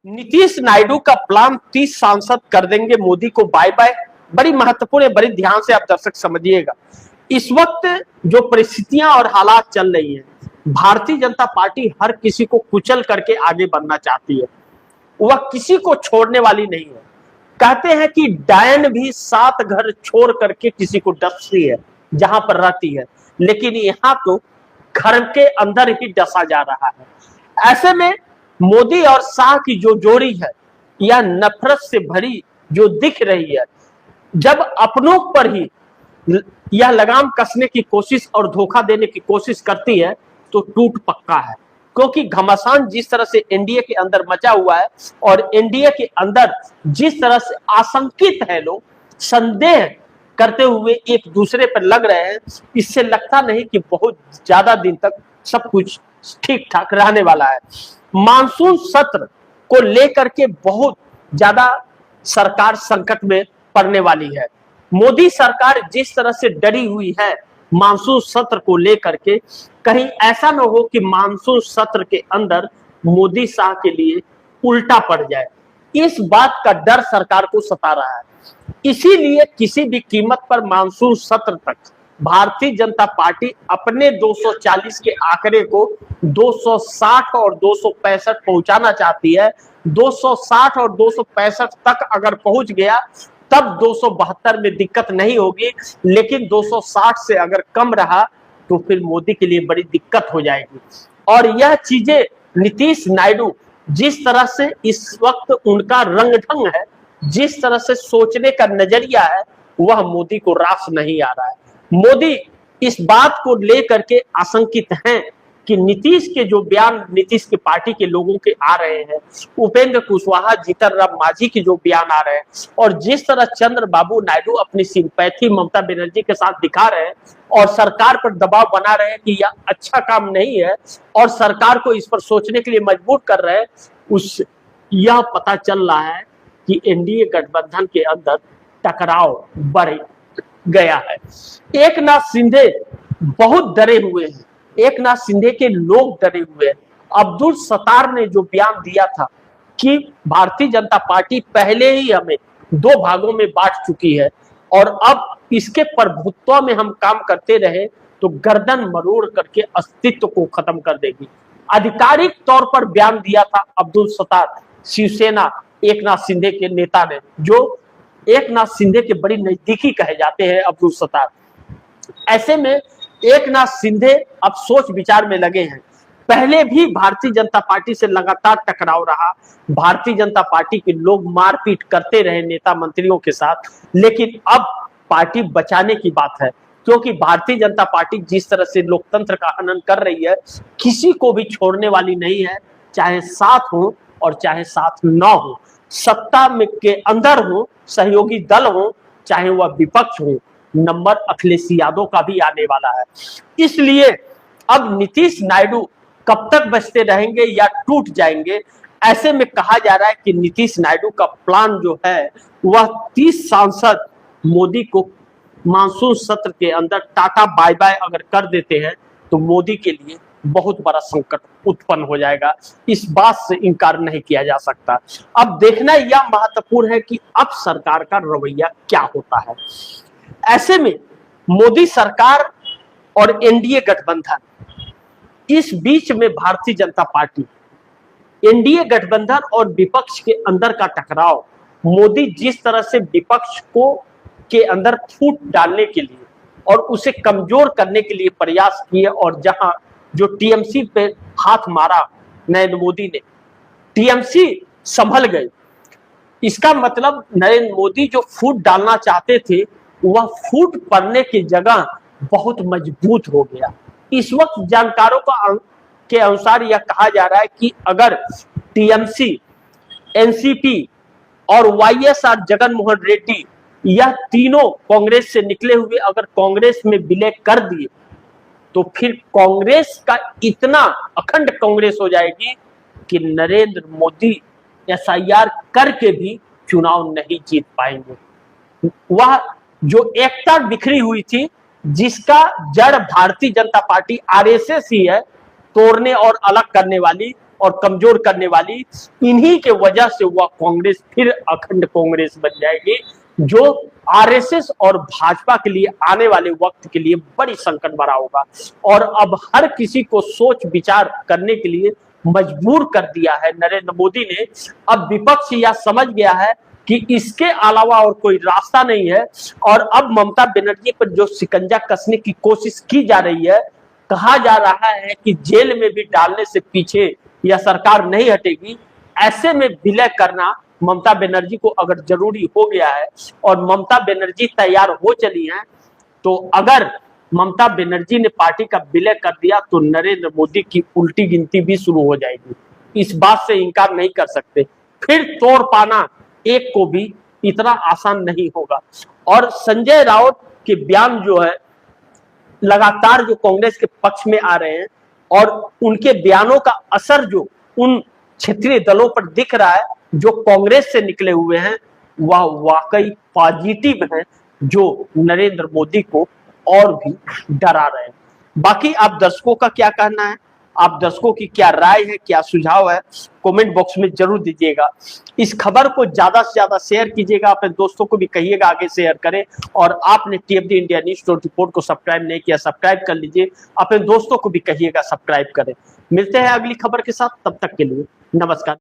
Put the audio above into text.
नीतीश नायडू का प्लान 30 सांसद कर देंगे मोदी को बाय बाय। बड़ी महत्वपूर्ण है, बड़ी ध्यान से आप दर्शक समझिएगा। इस वक्त जो परिस्थितियां और हालात चल रही हैं, भारतीय जनता पार्टी हर किसी को कुचल करके आगे बढ़ना चाहती है। वह किसी को छोड़ने वाली नहीं है। कहते हैं कि डायन भी 7 घर छोड़ करके किसी को डसती है जहां पर रहती है, लेकिन यहां तो घर के अंदर ही डसा जा रहा है। ऐसे में मोदी और शाह की जो जोड़ी है, यह नफरत से भरी जो दिख रही है, जब अपनों पर ही यह लगाम कसने की कोशिश और धोखा देने की कोशिश करती है तो टूट पक्का है। क्योंकि घमासान जिस तरह से एनडीए के अंदर मचा हुआ है और एनडीए के अंदर जिस तरह से आशंकित है, लोग संदेह करते हुए एक दूसरे पर लग रहे हैं, इससे लगता नहीं कि बहुत ज्यादा दिन तक सब कुछ ठीक ठाक रहने वाला है। मानसून सत्र को लेकर के बहुत ज्यादा सरकार संकट में पड़ने वाली है। मोदी सरकार जिस तरह से डरी हुई है मानसून सत्र को लेकर के, कहीं ऐसा न हो कि मानसून सत्र के अंदर मोदी शाह के लिए उल्टा पड़ जाए, इस बात का डर सरकार को सता रहा है। इसीलिए किसी भी कीमत पर मानसून सत्र तक भारतीय जनता पार्टी अपने 240 के आंकड़े को 260 और 265 पहुंचाना चाहती है। 260 और 265 तक अगर पहुंच गया तब 272 में दिक्कत नहीं होगी, लेकिन 260 से अगर कम रहा तो फिर मोदी के लिए बड़ी दिक्कत हो जाएगी। और यह चीजें नीतीश नायडू जिस तरह से इस वक्त उनका रंग ढंग है, जिस तरह से सोचने का नजरिया है, वह मोदी को रास नहीं आ रहा है। मोदी इस बात को लेकर के आशंकित हैं कि नीतीश के जो बयान नीतीश की पार्टी के लोगों के आ रहे हैं, उपेंद्र कुशवाहा, जीतन राम मांझी के जो बयान आ रहे हैं, और जिस तरह चंद्रबाबू नायडू अपनी सिंपैथी ममता बनर्जी के साथ दिखा रहे हैं और सरकार पर दबाव बना रहे हैं कि यह अच्छा काम नहीं है और सरकार को इस पर सोचने के लिए मजबूर कर रहे हैं, उस यह पता चल रहा है कि एनडीए गठबंधन के अंदर टकराव बढ़ गया है। एकनाथ शिंदे बहुत डरे हुए हैं, एकनाथ शिंदे के लोग डरे हुए हैं। अब्दुल सत्तार ने जो बयान दिया था कि भारतीय जनता पार्टी पहले ही हमें 2 भागों में बांट चुकी है और अब इसके प्रभुत्व में हम काम करते रहे तो गर्दन मरोड़ करके अस्तित्व को खत्म कर देगी। आधिकारिक तौर पर बयान दिया था अब्दुल सत्तार, शिवसेना एकनाथ शिंदे के नेता ने, जो एकनाथ शिंदे के बड़ी नजदीकी कहे जाते हैं अब्दुल सत्तार। ऐसे में एकनाथ शिंदे अब सोच विचार में लगे हैं। पहले भी भारतीय जनता पार्टी से लगातार टकराव रहा, भारतीय जनता पार्टी के लोग मारपीट करते रहे नेता मंत्रियों के साथ, लेकिन अब पार्टी बचाने की बात है। क्योंकि भारतीय जनता पार्टी जिस तरह से लोकतंत्र का हनन कर रही है, किसी को भी छोड़ने वाली नहीं है, चाहे साथ हो और चाहे साथ न हो, सत्ता में के अंदर हो, सहयोगी दल हो, चाहे वह विपक्ष हो, नंबर अखिलेश यादव का भी आने वाला है। इसलिए अब नीतीश नायडू कब तक बचते रहेंगे या टूट जाएंगे। ऐसे में कहा जा रहा है कि नीतीश नायडू का प्लान जो है वह 30 सांसद मोदी को मानसून सत्र के अंदर टाटा बाय बाय अगर कर देते हैं तो मोदी के लिए बहुत बड़ा संकट उत्पन्न हो जाएगा। इस बात से इनकार नहीं किया जा सकता। अब देखना यह महत्वपूर्ण है कि अब सरकार का रवैया क्या होता है। ऐसे में मोदी सरकार और एनडीए गठबंधन, इस बीच में भारतीय जनता पार्टी, एनडीए गठबंधन और विपक्ष के अंदर का टकराव, मोदी जिस तरह से विपक्ष को के अंदर फूट डालने के लिए और उसे कमजोर करने के लिए प्रयास किए, और जहां जो टीएमसी पे हाथ मारा नरेंद्र मोदी ने, टीएमसी संभल गई। इसका मतलब नरेंद्र मोदी जो फूट डालना चाहते थे वह फूट पड़ने की जगह बहुत मजबूत हो गया। इस वक्त जानकारों के अनुसार यह कहा जा रहा है कि अगर टीएमसी, एनसीपी और वाईएसआर जगन मोहन रेड्डी, यह तीनों कांग्रेस से निकले हुए अगर कांग्रेस में विलय कर दिए तो फिर कांग्रेस का इतना अखंड कांग्रेस हो जाएगी कि नरेंद्र मोदी एसआईआर करके भी चुनाव नहीं जीत पाएंगे। वह जो एकता बिखरी हुई थी, जिसका जड़ भारतीय जनता पार्टी आरएसएस ही है, तोड़ने और अलग करने वाली, और कमजोर करने वाली, इन्हीं के वजह से वह कांग्रेस फिर अखंड कांग्रेस बन जाएगी, जो आरएसएस और भाजपा के लिए आने वाले वक्त के लिए बड़ी संकट भरा होगा। और अब हर किसी को सोच विचार करने के लिए मजबूर कर दिया है नरेंद्र मोदी ने। अब विपक्ष यह समझ गया है कि इसके अलावा और कोई रास्ता नहीं है, और अब ममता बनर्जी पर जो शिकंजा कसने की कोशिश की जा रही है, कहा जा रहा है कि जेल में भी डालने से पीछे यह सरकार नहीं हटेगी। ऐसे में विलय करना ममता बनर्जी को अगर जरूरी हो गया है और ममता बनर्जी तैयार हो चली हैं, तो अगर ममता बनर्जी ने पार्टी का विलय कर दिया तो नरेंद्र मोदी की उल्टी गिनती भी शुरू हो जाएगी। इस बात से इनकार नहीं कर सकते। फिर तोड़ पाना एक को भी इतना आसान नहीं होगा। और संजय राउत के बयान जो है लगातार जो कांग्रेस के पक्ष में आ रहे हैं, और उनके बयानों का असर जो उन क्षेत्रीय दलों पर दिख रहा है जो कांग्रेस से निकले हुए हैं, वह वाकई पॉजिटिव है, जो नरेंद्र मोदी को और भी डरा रहे हैं। बाकी आप दर्शकों का क्या कहना है, आप दर्शकों की क्या राय है, क्या सुझाव है, कमेंट बॉक्स में जरूर दीजिएगा। इस खबर को ज्यादा से ज्यादा शेयर कीजिएगा, अपने दोस्तों को भी कहिएगा आगे शेयर करें। और आपने टीएफडी इंडिया न्यूज़ 24 को सब्सक्राइब नहीं किया, सब्सक्राइब कर लीजिए, अपने दोस्तों को भी कहिएगा सब्सक्राइब करें। मिलते हैं अगली खबर के साथ, तब तक के लिए नमस्कार।